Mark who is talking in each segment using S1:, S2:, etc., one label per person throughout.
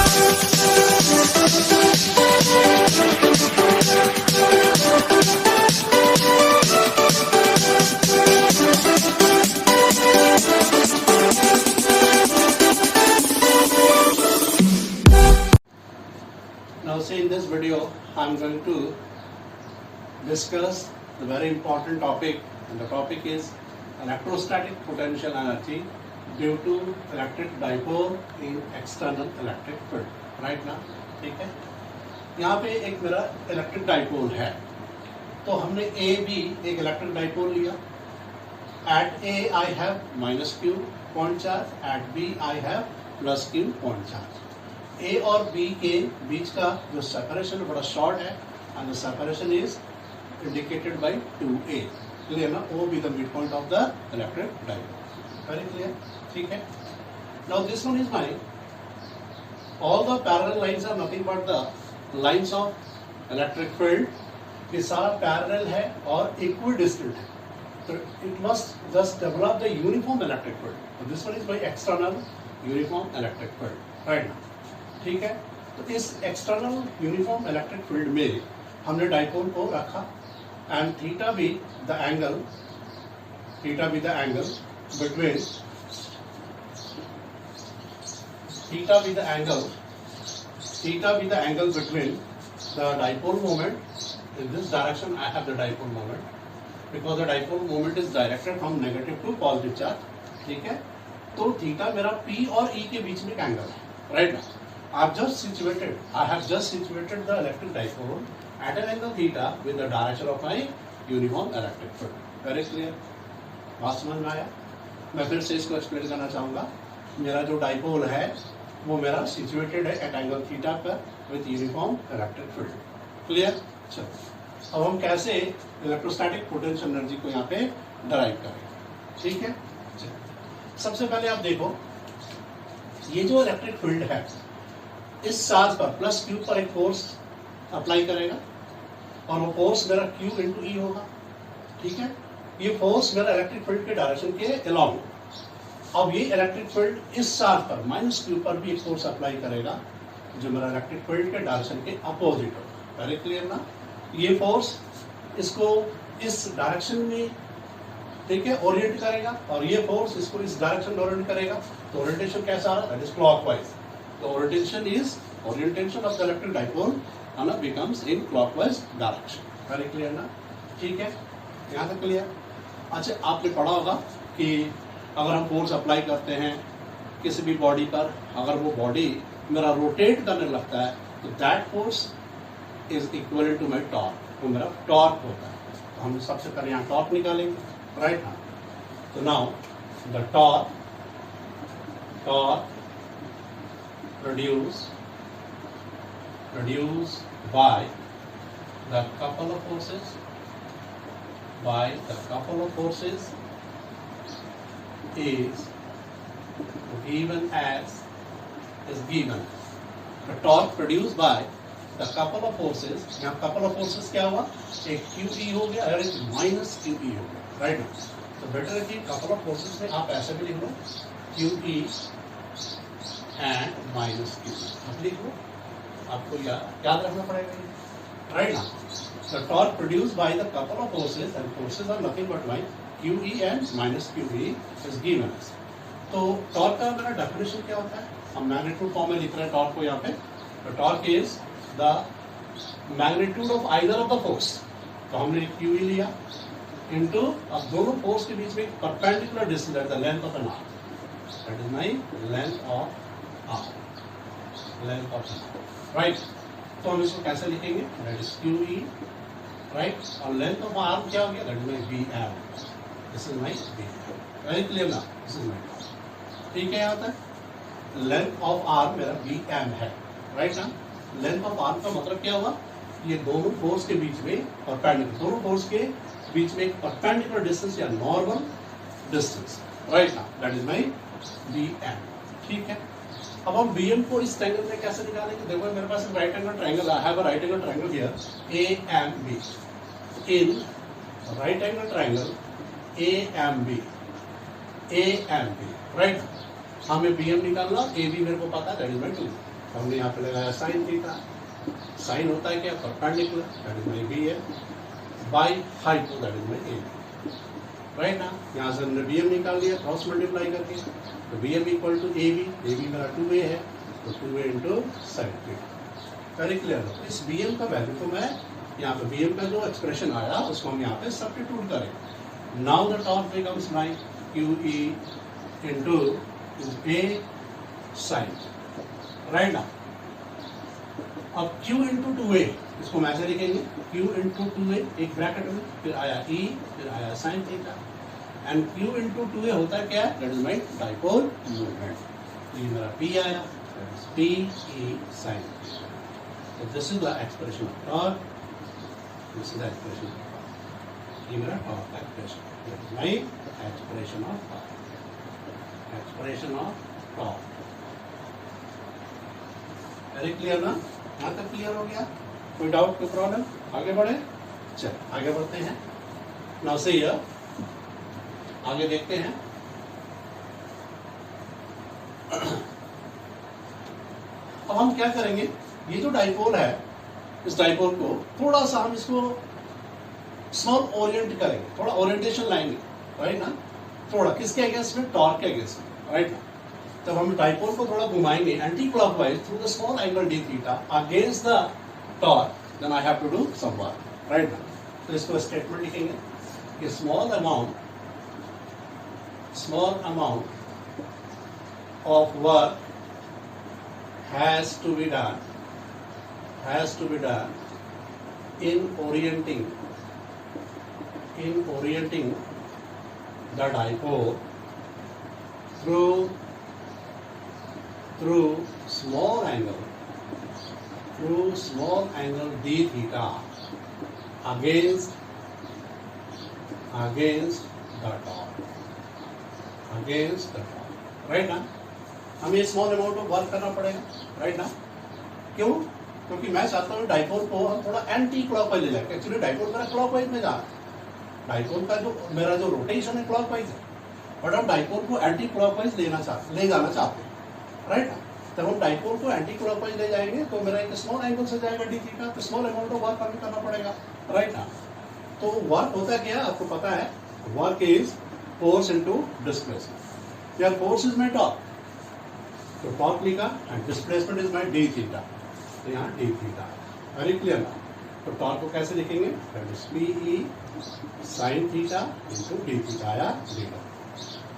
S1: Now see, in this video I am going to discuss the very important topic, and the topic is electrostatic potential energy due to electric dipole in external electric field. Right now, ठीक है, यहाँ पे एक मेरा electric dipole है, तो हमने A B एक इलेक्ट्रिक डाइपोल लिया. At A I have minus q point charge, at B I have plus q point charge. A और बी के बीच का जो सेपरेशन बड़ा शॉर्ट है, and the separation is indicated by 2a. Clear ना? O B the mid point of the electric dipole. Very clear, ठीक है. Now this one is my all the parallel lines are nothing but the lines of electric field. ये सारा parallel है और equal distant है, तो it must just develop the uniform electric field. This one is my external uniform electric field. Right ना? ठीक है. तो इस एक्सटर्नल यूनिफॉर्म इलेक्ट्रिक फील्ड में हमने डाइपोल को रखा, and theta be the angle between the dipole moment. In this direction I have the dipole moment, because the dipole moment is directed from negative to positive charge. ठीक है. तो theta मेरा P और E के बीच में एक angle है. राइट ना? I have just situated the electric dipole at an angle theta with the direction of my uniform electric field. Very clear? बात समझ में आया? मैं फिर से इसको एक्सप्लेन करना चाहूँगा. मेरा जो डाइपोल है वो मेरा सिचुएटेड है एट एंगल थीटा पर with uniform electric field. Clear? चलो, अब हम कैसे इलेक्ट्रोस्टैटिक पोटेंशियल एनर्जी को यहाँ पे डराइव करेंगे. ठीक है. सबसे पहले आप देखो, ये जो इलेक्ट्रिक फील्ड है इस चार्ज पर प्लस क्यू पर एक फोर्स अप्लाई करेगा, और वो फोर्स मेरा क्यू इंटू ई होगा. ठीक है. ये फोर्स मेरा इलेक्ट्रिक फील्ड के डायरेक्शन के अलोंग होगा. अब ये इलेक्ट्रिक फील्ड इस चार्ज पर माइनस क्यू पर भी एक फोर्स अप्लाई करेगा जो मेरा इलेक्ट्रिक फील्ड के डायरेक्शन के अपोजिट होगा. वेरी क्लियर ना? ये फोर्स इसको इस डायरेक्शन में, ठीक है, ओरिएंट करेगा, और ये फोर्स इसको इस डायरेक्शन में ओरिएंट करेगा. तो ओरिएंटेशन कैसा आ रहा है? That is clockwise. The orientation of the electric dipole becomes in clockwise direction. Very clear ना? ठीक है, यहाँ तक क्लियर. अच्छा, आपने पढ़ा होगा कि अगर हम फोर्स अप्लाई करते हैं किसी भी बॉडी पर, अगर वो बॉडी मेरा रोटेट करने लगता है, तो that force is equal to my torque. वो मेरा टॉर्क होता है. तो हम सबसे पहले यहाँ टॉर्क निकालेंगे. राइट ना? तो now the torque produced by the couple of forces is given. The torque produced by the couple of forces, यहाँ couple of forces क्या हुआ? एक QE हो गया और एक माइनस QE हो गया. राइट ना? तो बेटर है कि couple of forces में आप ऐसे भी लिख लो, QE and minus q. अब लिख लो, आपको याद रखना पड़ेगा. राइट ना? The torque produced by the couple of forces, and forces are nothing but by QE and minus QE is given us. तो टॉर्क का मेरा डेफिनेशन क्या होता है? हम मैग्नीट्यूड फॉर्म में लिख रहे हैं टॉर्क को यहाँ पे. तो torque is the magnitude of either of the force. तो हमने QE लिया इनटू, अब दोनों फोर्स के बीच में एक perpendicular distance, that is the length of an arc. That is my length of right. तो हम इसको कैसे लिखेंगे? That is QE. राइट. और लेंथ ऑफ आर्म क्या हो गया? That is my BM. This is my BM. Very clear ना? This is my. ठीक है. यहाँ तक लेंथ ऑफ आर्म मेरा BM है. राइट ना? लेंथ ऑफ आर्म का मतलब क्या हुआ? ये दोनों फोर्स के बीच में परपेंडिकुलर, दोनों फोर्स के बीच में एक परपेंडिकुलर डिस्टेंस या नॉर्मल डिस्टेंस. राइट ना? That is my BM. ठीक है. अब हम BM को इस ट्रायंगल में कैसे निकालेंगे? देखो, मेरे पास right angle triangle, I have a right angle triangle here AMB. In right angle triangle AMB, right. हमें BM निकालना, AB मेरे को पता है, दैट इज माय 2. तो हमने यहाँ पे लगाया साइन थीटा। साइन होता है क्या, perpendicular, that is my B M, by hypo that is my A B, right ना। यहाँ से हमने बी एम निकाल लिया क्रॉस मल्टीप्लाई करके, तो B M equal to A B मेरा 2a है, तो 2a into sine theta. Very clear हो। इस बी एम का वैल्यू तो मैं यहाँ पे बी एम का जो एक्सप्रेशन आया उसको हम यहाँ पे सब्स्टिट्यूट करें। Now the torque becomes my Q E into A sine, right ना। अब Q इंटू 2a, इसको मैं ऐसे लिखेंगे Q इंटू 2a एक ब्रैकेट में, फिर आया E, फिर आया sine theta, and Q into 2a होता है क्या, that is my dipole movement. तो ये मेरा P आया, P E साइन। तो this is the expression of torque, this is the expression of torque. ये मेरा टॉर्क का expression, that is my expression of torque, expression of torque. Very clear ना, यहाँ तक क्लियर हो गया, कोई डाउट, कोई प्रॉब्लम? आगे बढ़े, चल आगे बढ़ते हैं। नाउ से हियर आगे देखते हैं। अब हम क्या करेंगे, ये जो डाइपोल है, इस डाइपोल को थोड़ा सा हम इसको स्मॉल ओरिएंट करेंगे, थोड़ा ओरिएंटेशन लाएंगे, राइट ना। थोड़ा किसके अगेंस्ट में, टॉर्क के अगेंस्ट में, राइट ना। तब हम डाइपोल को थोड़ा घुमाएंगे anti clockwise through the small angle d theta against the torque, then I have to do some work, right ना। तो इसको स्टेटमेंट लिखेंगे कि small amount of work has to be done in orienting the dipole through small angle d theta against the top, right ना। हमें small amount of work करना पड़ेगा, right ना। क्यों, क्योंकि मैं चाहता हूँ डाइपोल को हम थोड़ा एंटी क्लॉकवाइज ले जाए। एक्चुअली डाइपोल मेरा क्लॉकवाइज में जा रहा है, डाइपोल का जो मेरा जो रोटेशन है क्लॉकवाइज है, बट हम डाइपोल को एंटी क्लॉकवाइज ले जाना चाहते हैं, राइट ना। जब हम डाइपोल को एंटी क्लॉकवाइज ले जाएंगे तो मेरा एक स्मॉल एंगल से जाएगा डी थीटा, तो स्मॉल अमाउंट ऑफ वर्क हमें करना पड़ेगा, राइट ना। तो वर्क होता है क्या, आपको पता है, work is force into displacement. यार फोर्स इज माय टॉर्क, तो टॉर्क लिखा and displacement is my D theta, तो यहाँ डी थीटा, वेरी क्लियर ना। तो टॉर्क को कैसे लिखेंगे, that is P E sine theta into D theta आया जीरो।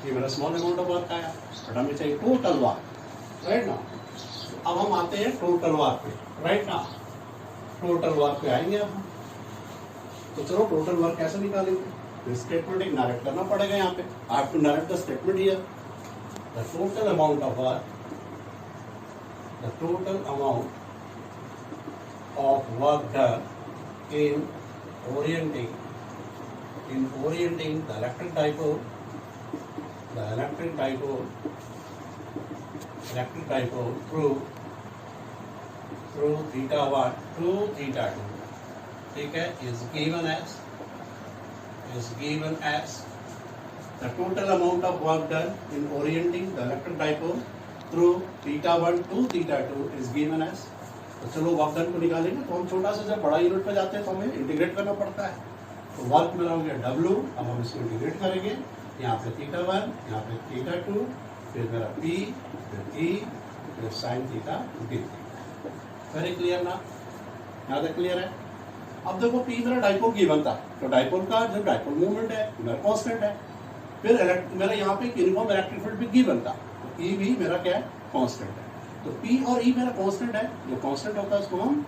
S1: ये मेरा स्मॉल अमाउंट ऑफ वर्क आया, बट हमें चाहिए टोटल वर्क, राइट ना। अब हम आते हैं टोटल वर्क पे, राइट ना। टोटल वर्क पे आएंगे अब हम। तो चलो टोटल वर्क कैसे निकालेंगे, स्टेटमेंट एक नरेट करना पड़ेगा यहाँ पे। I have to narrate the statement here, the total amount of work, the total amount of work done in orienting the electric dipole through theta 1 to theta 2, ठीक है, is given as the total amount of work done in orienting the electric dipole through theta 1 to theta 2 is given as। तो चलो work done को निकालेंगे, तो हम छोटा सा जब बड़ा यूनिट पे जाते हैं तो हमें इंटीग्रेट करना पड़ता है। तो वर्क मेरा हो गया W, अब हम इसको इंटीग्रेट करेंगे, यहाँ पे थीटा 1, यहाँ पे थीटा 2, फिर मेरा P, फिर E, फिर sine theta D। Very clear ना, यहाँ तक क्लियर है। अब देखो P मेरा डाइपोल गिवन था, तो डाइपोल का जो डाइपोल मूवमेंट है मेरा कॉन्स्टेंट है, फिर मेरा यहाँ पे यूनिफॉर्म इलेक्ट्रिक फील्ड भी गिवन था, E भी मेरा क्या है, कांस्टेंट है। तो P और E मेरा कांस्टेंट है, जो कांस्टेंट होता है उसको हम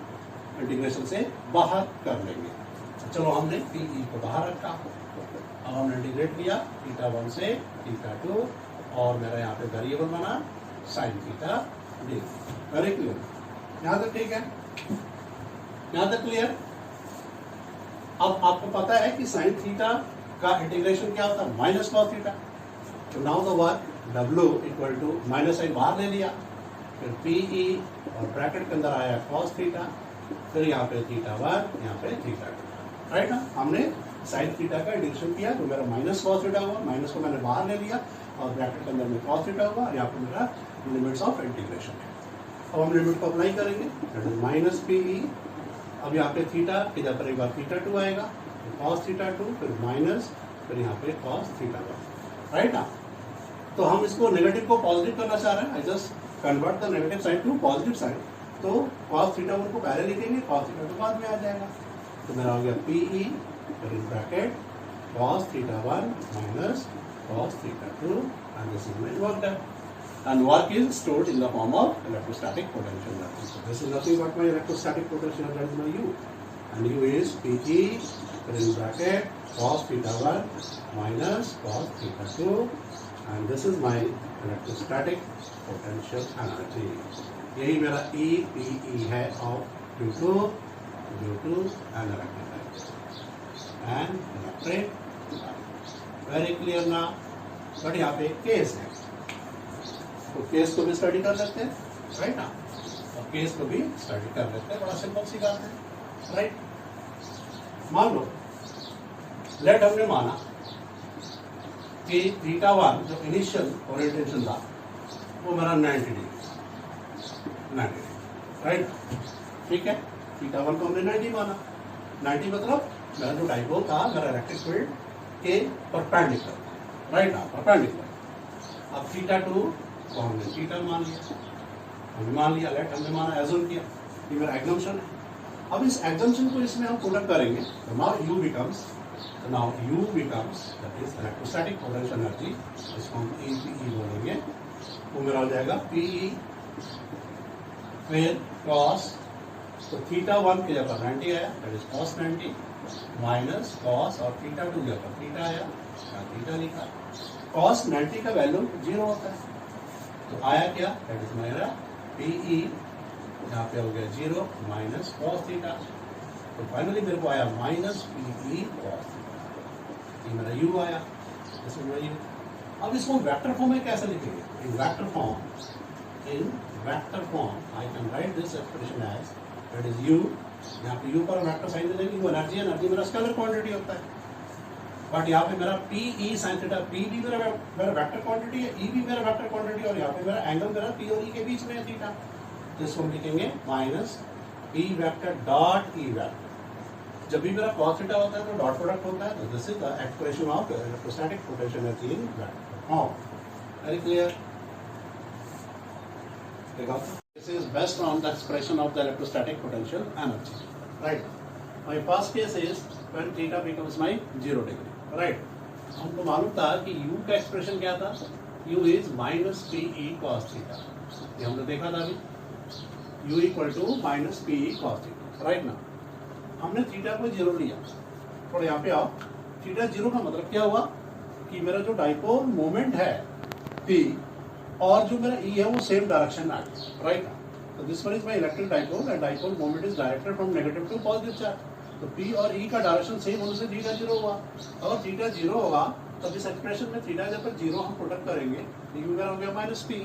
S1: इंटीग्रेशन से बाहर कर लेंगे। चलो हमने P E को बाहर रखा, अब हमने इंटीग्रेट किया थीटा 1 से थीटा 2, और मेरा यहाँ पे वेरिएबल बना sine theta D. Very clear, यहाँ तक ठीक है, यहाँ तक क्लियर। अब आपको पता है कि साइन थीटा का इंटीग्रेशन क्या होता है, माइनस कॉस थीटा। तो now the work W equal to minus sine बाहर ले लिया, फिर पी ई और ब्रैकेट के अंदर आया कॉस थीटा, फिर यहाँ पे थीटा 1, यहाँ पे थीटा 2, राइट ना। हमने साइन थीटा का इंटीग्रेशन किया तो मेरा माइनस कॉस थीटा हुआ, माइनस को मैंने बाहर ले लिया और ब्रैकेट के अंदर में कॉस थीटा हुआ, और यहाँ पे मेरा लिमिट्स ऑफ इंटीग्रेशन है। अब हम लिमिट को अप्लाई करेंगे, that is minus P E. अब यहाँ पे थीटा की जगह पर एक बार थीटा 2 आएगा, कॉस थीटा 2, फिर माइनस, फिर यहाँ पे कॉस थीटा 1, राइट ना। तो हम इसको नेगेटिव को पॉजिटिव करना चाह रहे हैं, I just convert the negative side to positive side. तो कॉस थीटा 1 को पहले लिखेंगे, कॉस थीटा 2 बाद में आ जाएगा। तो मेरा हो गया पी ई, फिर in bracket cos theta 1 minus cos theta 2, and this is my work done. And work is stored in the form of electrostatic potential. So this is nothing but my electrostatic potential, that is my U. And U is Pe, in bracket cos theta 1 minus cos theta 2, and this is my electrostatic potential energy. यही मेरा E Pe है of Q2 and electric and electric. Very clear ना। But यहाँ पे case है, तो case को भी स्टडी कर लेते हैं, राइट ना। और केस को भी स्टडी कर लेते हैं, बड़ा सिंपल सी बात है, राइट। मान लो लेट हमने माना कि थीटा 1 जो इनिशियल ओरिएंटेशन था वो मेरा 90 डिग्री, राइट। ठीक है, थीटा 1 को हमने 90 माना। 90 मतलब मेरा जो डाइपोल था, मेरा इलेक्ट्रिक फील्ड के परपेंडिकुलर, राइट ना, परपेंडिकुलर। अब थीटा 2 को हमने थीटा मान लिया, हमने मान लिया, लेट हमने माना, एज्यूम किया, ये मेरा एग्जम्पशन है। अब इस एग्जम्पशन को इसमें हम पुट अप करेंगे, तो now U becomes that is electrostatic potential energy, इसको हम ई बोलेंगे। वो मेरा हो जाएगा पी ई, फिर कॉस, तो थीटा 1 की जगह 90 आया, that is cos 90 minus cos, और थीटा 2 जगह थीटा आया, थीटा लिखा। कॉस 90 का वैल्यू 0 होता है, तो आया क्या, दैट इज मेरा पी ई, यहाँ पे हो गया 0 माइनस कॉस थीटा, तो फाइनली मेरे को आया minus P E cos theta, ये मेरा यू आया, इसमें मेरा यू। अब इसको वेक्टर फॉर्म में कैसे लिखेंगे, in vector form I can write this expression as that is U, यहाँ पे u पर वेक्टर साइन दे देंगे, वो एनर्जी मेरा स्केलर क्वांटिटी होता है। बट यहाँ पे मेरा P E sine theta, P भी मेरा वेक्टर क्वांटिटी है, ई भी मेरा वेक्टर क्वांटिटी, और यहाँ पे मेरा एंगल मेरा पी और ई के बीच में है थीटा, तो इसको हम लिखेंगे minus P vector dot E vector. जब भी मेरा कॉस थीटा होता है तो डॉट प्रोडक्ट होता है, तो this is the expression of electrostatic potential energy in vector form. Very clear. This is based on the expression of the electrostatic potential energy, right? My first case is when theta becomes my 0 degree, right? हमको मालूम था कि u का expression क्या था, u is minus p e cos theta, ये हमने देखा था अभी, u equal to minus p e cos theta, right ना। हमने थीटा को 0 लिया, थोड़ा यहाँ पे आओ, थीटा 0 का मतलब क्या हुआ कि मेरा जो डाइपोल मोमेंट है p और जो मेरा E है वो सेम डायरेक्शन में आ गया, राइट। तो this one is my electric dipole, and dipole moment is directed from negative to positive charge. तो P और E का डायरेक्शन सेम होने से थीटा 0 हुआ। अगर थीटा 0 होगा तो इस एक्सप्रेशन में थीटा जब 0 हम प्रोडक्ट करेंगे, तो U मेरा हो गया माइनस P।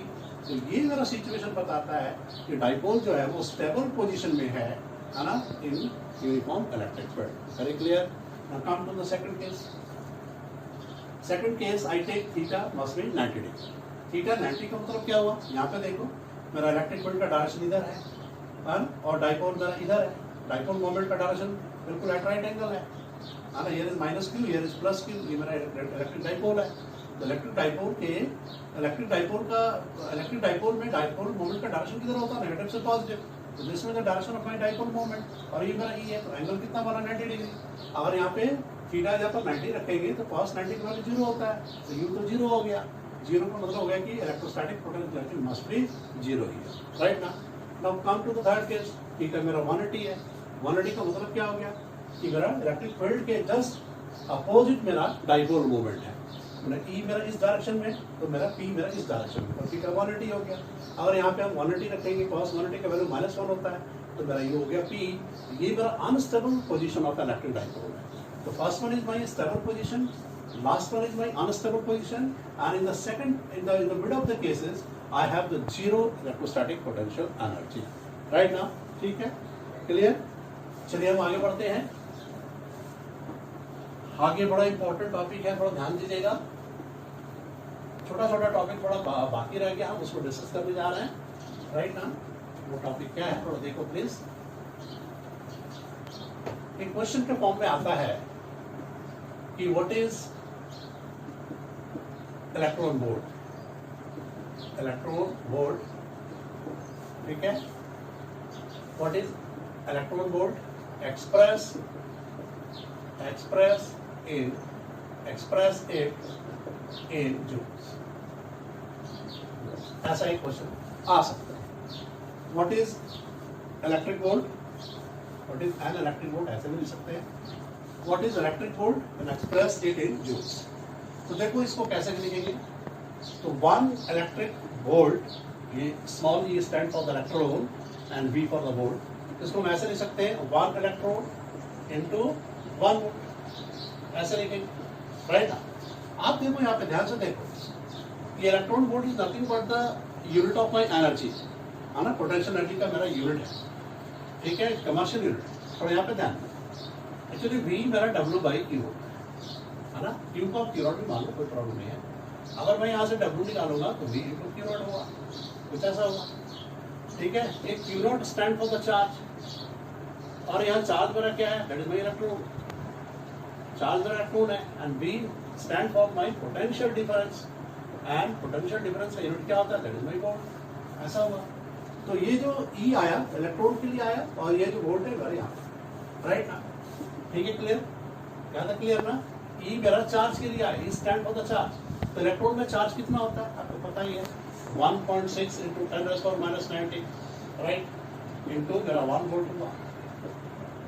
S1: तो ये मेरा सिचुएशन बताता है कि डाइपोल जो है वो स्टेबल पोजिशन में है ना, in uniform electric field. Very clear. Now come to the second case. Second case I take theta must be 90 degree. Theta 90 का मतलब क्या हुआ, यहाँ पे देखो मेरा इलेक्ट्रिक फील्ड का डायरेक्शन इधर है और डाइपोल मेरा इधर है, डाइपोल मोमेंट का डायरेक्शन बिल्कुल एट राइट एंगल है ना, here is minus Q, here is plus Q, ये मेरा इलेक्ट्रिक डाइपोल है। तो इलेक्ट्रिक डाइपोल में डाइपोल मोमेंट का डायरेक्शन किधर होता है, नेगेटिव से पॉजिटिव, तो दिस में the direction of my dipole moment, और ये मेरा ई है, तो एंगल कितना बना 90 डिग्री। अगर यहाँ पे थीटा जब पर 90 रखेंगे तो cos 90 का वैल्यू 0 होता है, तो यू तो 0 हो गया। 0 का मतलब हो गया कि electrostatic potential energy must be 0 ही, राइट ना। Now come to the third case. Theta मेरा 180 है। 180 का मतलब क्या हो गया कि मेरा इलेक्ट्रिक फील्ड के जस्ट अपोजिट मेरा डाइपोल मूवमेंट है, मेरा ई मेरा इस डायरेक्शन में, तो मेरा पी मेरा इस डायरेक्शन में, तो थीटा 180 हो गया। अगर यहाँ पे हम 180 रखेंगे, cos 180 का वैल्यू -1 होता है, तो मेरा ये हो गया पी। ये मेरा unstable position of electric dipole है। तो first one is my stable position, last one is my unstable position, and in the second in the mid of the cases I have the zero electrostatic potential energy, right now। ठीक है, clear. चलिए हम आगे बढ़ते हैं। आगे बड़ा important topic है, थोड़ा ध्यान दीजिएगा। छोटा छोटा टॉपिक थोड़ा बाकी रह गया, हम उसको डिस्कस करने जा रहे हैं, राइट ना। वो टॉपिक क्या है थोड़ा देखो प्लीज। एक क्वेश्चन के फॉर्म में आता है कि what is electron volt. Electron volt, ठीक है, what is electron volt express it in joules. ऐसा एक क्वेश्चन आ सकता है। What is electric volt, what is an electric volt, ऐसे भी लिख सकते हैं। What is electric volt and express it in joules. तो देखो इसको कैसे लिखेंगे। तो 1 इलेक्ट्रिक वोल्ट, ये small E stand for the electron and V for the volt. इसको हम ऐसे लिख सकते हैं 1 इलेक्ट्रॉन इंटू 1 वोल्ट, ऐसे लिखेंगे, राइट। आप देखो यहाँ पे ध्यान से देखो, ये electron volt is nothing but the unit of my energy, है ना, पोटेंशियल एनर्जी का मेरा यूनिट है, ठीक है, कमर्शियल यूनिट। और यहाँ पे ध्यान, एक्चुअली V मेरा W बाई Q है ना, Q को आप Q नॉट भी मान लो, कोई प्रॉब्लम नहीं है। अगर मैं यहाँ से W निकालूंगा तो V इंटू Q नॉट होगा, कुछ ऐसा होगा, ठीक है। एक Q not stand for the charge, और यहाँ चार्ज मेरा क्या है, that is my electron, charge मेरा इलेक्ट्रॉन है, and V stand for my potential difference, and potential difference का यूनिट क्या होता है, दैट इज माई वोल्ट, ऐसा होगा। तो ये जो E आया इलेक्ट्रॉन के लिए आया, और ये जो वोल्ट है मेरे यहाँ, राइट ना, ठीक है, क्लियर, क्या था क्लियर ना। E मेरा चार्ज के लिए आया, E stand for the charge. तो इलेक्ट्रॉन में चार्ज कितना होता है आपको पता ही है, 1.6 इंटू 10⁻⁻⁹, राइट, इंटू मेरा 1 वोल्ट हुआ,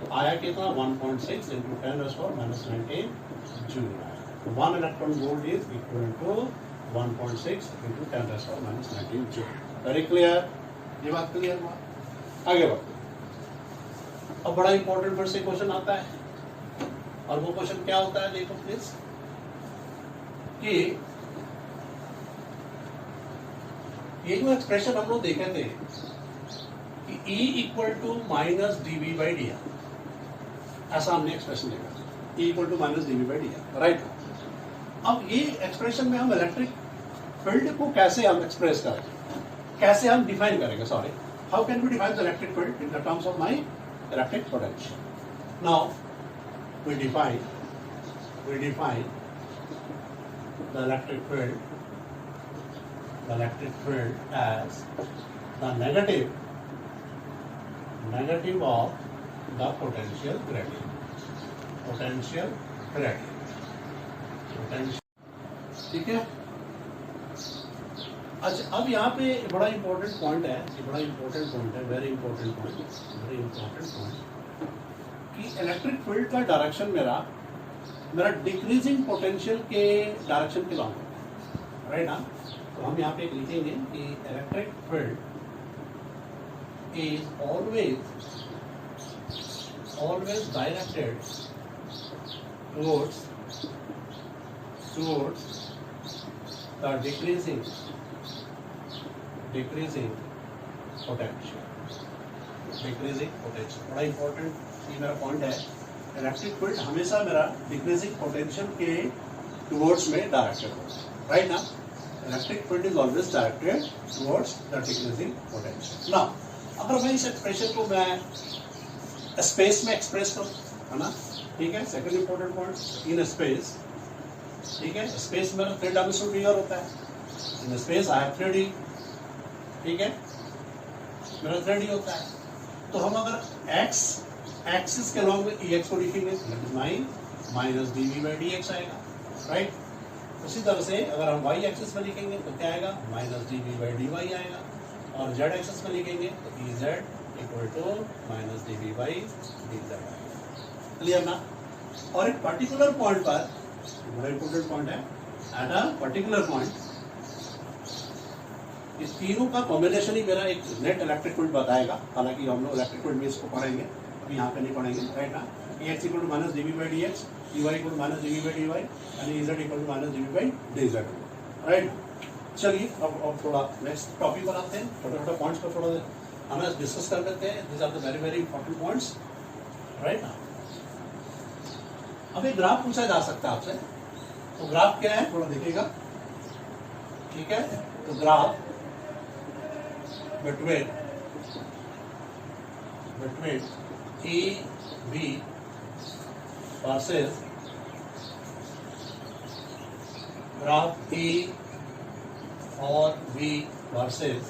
S1: तो आया कितना 1.6 इंटू 10⁻⁻⁹ जूल आया। 1 electron volt is equal to 1.6 into 10⁻⁻⁹ joule. Very clear, ये बात क्लियर हुआ। आगे बढ़ते, अब बड़ा इंपॉर्टेंट फिर से क्वेश्चन आता है, और वो क्वेश्चन क्या होता है देखो प्लीज, कि ये जो एक्सप्रेशन हम लोग देखे थे कि E equal to minus dV by d, ऐसा हमने एक्सप्रेशन देखा, E equal to minus dV by d, right. अब ये एक्सप्रेशन में हम इलेक्ट्रिक फील्ड को कैसे हम एक्सप्रेस करेंगे, कैसे हम डिफाइन करेंगे, sorry, how can we define the electric field in the terms of my electric potential. Now we define the electric field as the negative of the potential gradient, ठीक है। अच्छा, अब यहाँ पे बड़ा इंपॉर्टेंट पॉइंट है, very important point, कि electric field का डायरेक्शन मेरा डिक्रीजिंग पोटेंशियल के डायरेक्शन के लॉन्ग है, राइट ना। तो हम यहाँ पे लिखेंगे कि electric field is always directed towards the decreasing potential. बड़ा इंपॉर्टेंट ये मेरा पॉइंट है, इलेक्ट्रिक फील्ड हमेशा मेरा डिक्रीजिंग पोटेंशियल के टुवर्ड्स में डायरेक्टेड होता है, राइट ना। Electric field is always directed towards the decreasing potential. Now अगर मैं इस एक्सप्रेशन को मैं स्पेस में एक्सप्रेस करूं, है ना, ठीक है, second important point, in space, ठीक है, स्पेस में 3 डायमेंशनल फिगर होता है, in space I have 3D, ठीक है, मेरा 3D होता है। तो हम अगर x एक्सिस के लॉन्ग में Ex को लिखेंगे, माइनस dV बाई dx आएगा, राइट। उसी तरह से अगर हम y एक्सिस में लिखेंगे तो क्या आएगा, माइनस dV बाई dy आएगा, और z एक्सिस में लिखेंगे तो Ez equal to minus dV by dz आएगा, क्लियर ना। और एक पर्टिकुलर पॉइंट पर, बड़ा इंपॉर्टेंट पॉइंट है, एट अ पर्टिकुलर पॉइंट इस तीनों का कॉम्बिनेशन ही मेरा एक नेट इलेक्ट्रिक फील्ड बताएगा। हालांकि हम लोग इलेक्ट्रिक फील्ड में इसको पढ़ेंगे, अभी यहाँ पे नहीं पढ़ेंगे, राइट ना। Ex equal to minus dV by dx, Ey equal to minus dV by dy, and Ez equal to minus dV by dz, right. चलिए अब थोड़ा नेक्स्ट टॉपिक पर आते हैं, छोटे छोटे पॉइंट्स पर थोड़ा हम डिस्कस कर लेते हैं। This are the very important points, right ना। अब एक ग्राफ पूछा जा सकता है आपसे, तो ग्राफ क्या है थोड़ा देखिएगा, ठीक है। तो graph between between E B versus graph E और B versus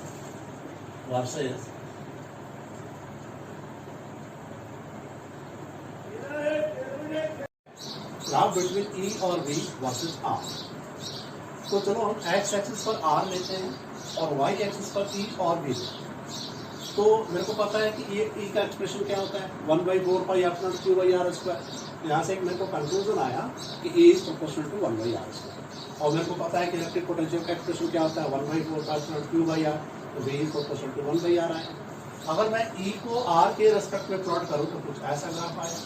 S1: graph between E और B वर्सेस R। तो चलो हम x एक्सिस पर R लेते हैं और y एक्सिस पर E और B लेते हैं। तो मेरे को पता है कि ये E का एक्सप्रेशन क्या होता है 1/4π Q/R²। यहाँ से एक मेरे को कंक्लूजन आया कि E is proportional to 1/R²। और मेरे को पता है कि इलेक्ट्रिक पोटेंशियल का एक्सप्रेशन क्या होता है 1/4π Q/R, तो B is proportional to 1/R आया। अगर मैं E को R के रेस्पेक्ट में प्लॉट करूँ तो कुछ ऐसा ग्राफ आया,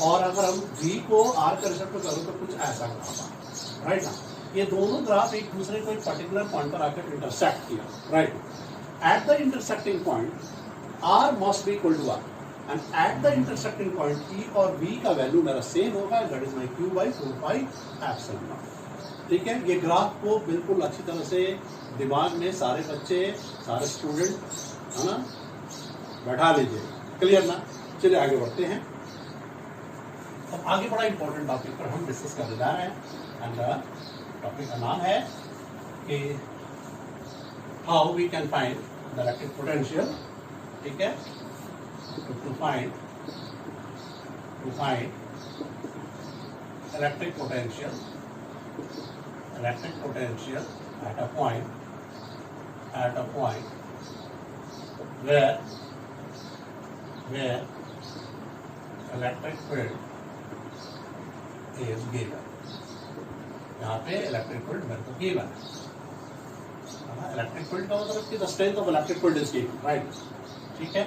S1: और अगर हम V को R के रेस्पेक्ट में करूँ तो कुछ ऐसा ग्राफ आया, राइट ना। ये दोनों ग्राफ एक दूसरे को एक पर्टिकुलर पॉइंट पर आकर इंटरसेक्ट किया, right. At the intersecting point, R must be equal to 1, and at the intersecting point E और B का वैल्यू मेरा सेम होगा, that is my Q/4πε0। ठीक है, ये ग्राफ को बिल्कुल अच्छी तरह से दिमाग में सारे बच्चे, सारे स्टूडेंट, है ना, बैठा लीजिए, क्लियर ना। चलिए आगे बढ़ते हैं। अब आगे बड़ा इंपॉर्टेंट टॉपिक पर हम डिस्कस करने जा रहे हैं, एंड टॉपिक का नाम है कि how we can find the electric potential, ठीक है, to find electric potential at a point where electric field is given। यहाँ पे इलेक्ट्रिक फील्ड मेरे को गिवन है। इलेक्ट्रिक फील्ड का मतलब कि the strength of electric field is given, right. ठीक है,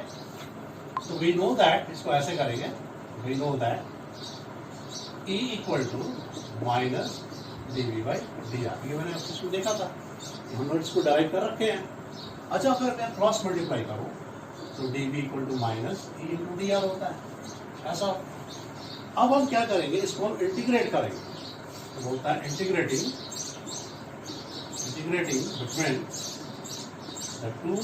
S1: तो वी नो दैट, इसको ऐसे करेंगे, we know that E equal to minus dV/dr। ये मैंने इसको देखा था, हम लोग इसको डायरेक्ट कर रखे हैं। अच्छा, अगर मैं क्रॉस मल्टीप्लाई करूँ तो dV equal to minus E into dr होता है, ऐसा। अब हम क्या करेंगे, इसको हम इंटीग्रेट करेंगे, तो बोलता है integrating between the two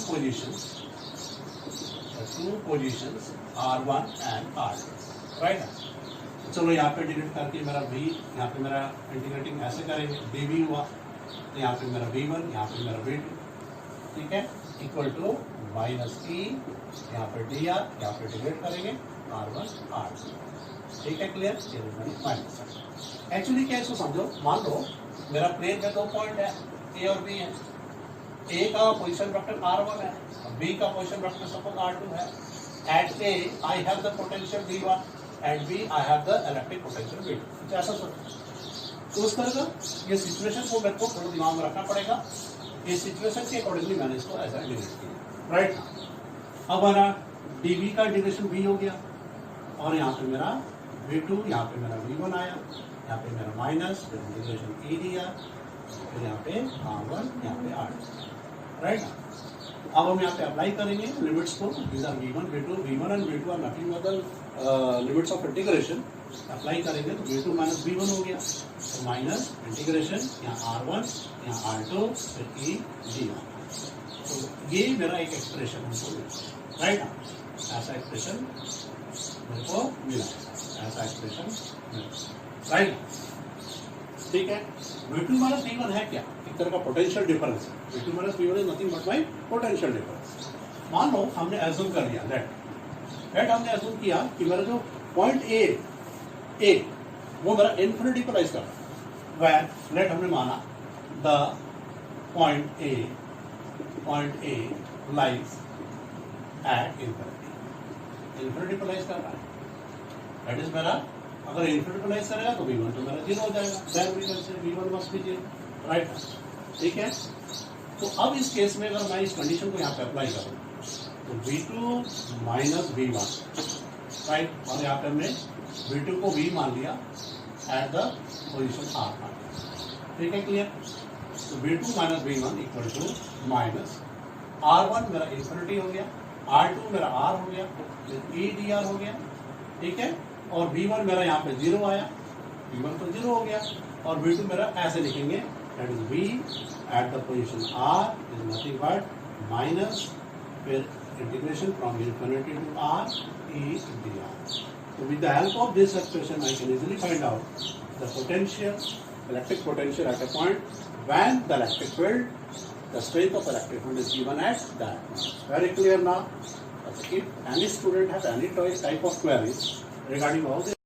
S1: positions R1 and R2, right। चलो यहाँ पे इंटीग्रेट करके मेरा V, यहाँ पे मेरा इंटीग्रेटिंग ऐसे करेंगे, dV हुआ, तो यहाँ पे मेरा V1, यहाँ पे मेरा V2, ठीक है, इक्वल टू माइनस E, यहाँ पे dr, यहाँ पे इंटीग्रेट करेंगे R1 R2, ठीक है, क्लियर। माइनस एक्चुअली क्या, इसको समझो, मान लो मेरा प्लेन में दो पॉइंट है A और B है। A का पोजीशन वेक्टर R1 है, B का पोजीशन वेक्टर सपोज R2 है। At A I have the potential V1, at B I have the electric potential V2। कुछ ऐसा सोचो, तो उस तरह का ये सिचुएशन को मेरे को थोड़ा दिमाग में रखना पड़ेगा। ये सिचुएशन के अकॉर्डिंगली मैंने इसको ऐसा इंटीग्रेट किया, राइट। अब हमारा dV का इंटीग्रेशन V हो गया, और यहाँ पे मेरा V2, यहाँ पे मेरा V1 आया, यहाँ पे मेरा माइनस, फिर इंटीग्रेशन E दिया, फिर यहाँ पे R1, यहाँ पे R2, राइट। अब हम यहाँ पे अप्लाई करेंगे लिमिट्स को, these are V1 and V2 are nothing but the limits of integration. Apply करेंगे तो V2 माइनस V1 हो गया, तो माइनस इंटीग्रेशन यहाँ R1, यहाँ R2, फिर E dr। तो ये मेरा एक एक्सप्रेशन हमको मिला, राइट। ऐसा एक्सप्रेशन मेरे को मिला, ऐसा एक्सप्रेशन मिला, राइट। ठीक है, V2 माइनस V1 है क्या, एक तरह का पोटेंशियल डिफरेंस है। V2 minus V1 is nothing but my potential difference. मान लो हमने एज्यूम कर लिया, लेट हमने एज्यूम किया कि मेरा जो पॉइंट ए वो मेरा इन्फिनिटी को लाइज कर रहा है, वेयर लेट हमने माना the point A lies at infinity को लाइज कर रहा है, दैट इज मेरा। अगर इन्फिनिटी को लाइज करेगा तो V1 तो मेरा 0 हो जाएगा, then we can say V1 must be 0, right. ठीक है, तो अब इस केस में अगर मैं इस कंडीशन को यहाँ पे अप्लाई करूँ तो V2 माइनस V1, राइट, और यहाँ पे हमने V2 को V मान लिया एट द पोजिशन R मान लिया, ठीक है, क्लियर। तो V2 minus V1 equal to minus R1 मेरा इन्फिनिटी हो गया, R2 मेरा R हो गया, E dr हो गया, ठीक है, और V1 मेरा यहाँ पे 0 आया, V1 तो 0 हो गया, और V2 मेरा ऐसे लिखेंगे, that is V at the position R is nothing but minus फिर integration from infinity to r e dr. So with the help of this expression, I can easily find out the potential, electric potential at a point when the electric field, the strength of electric field is given at that point. Very clear now. If any student has any type of queries regarding all this,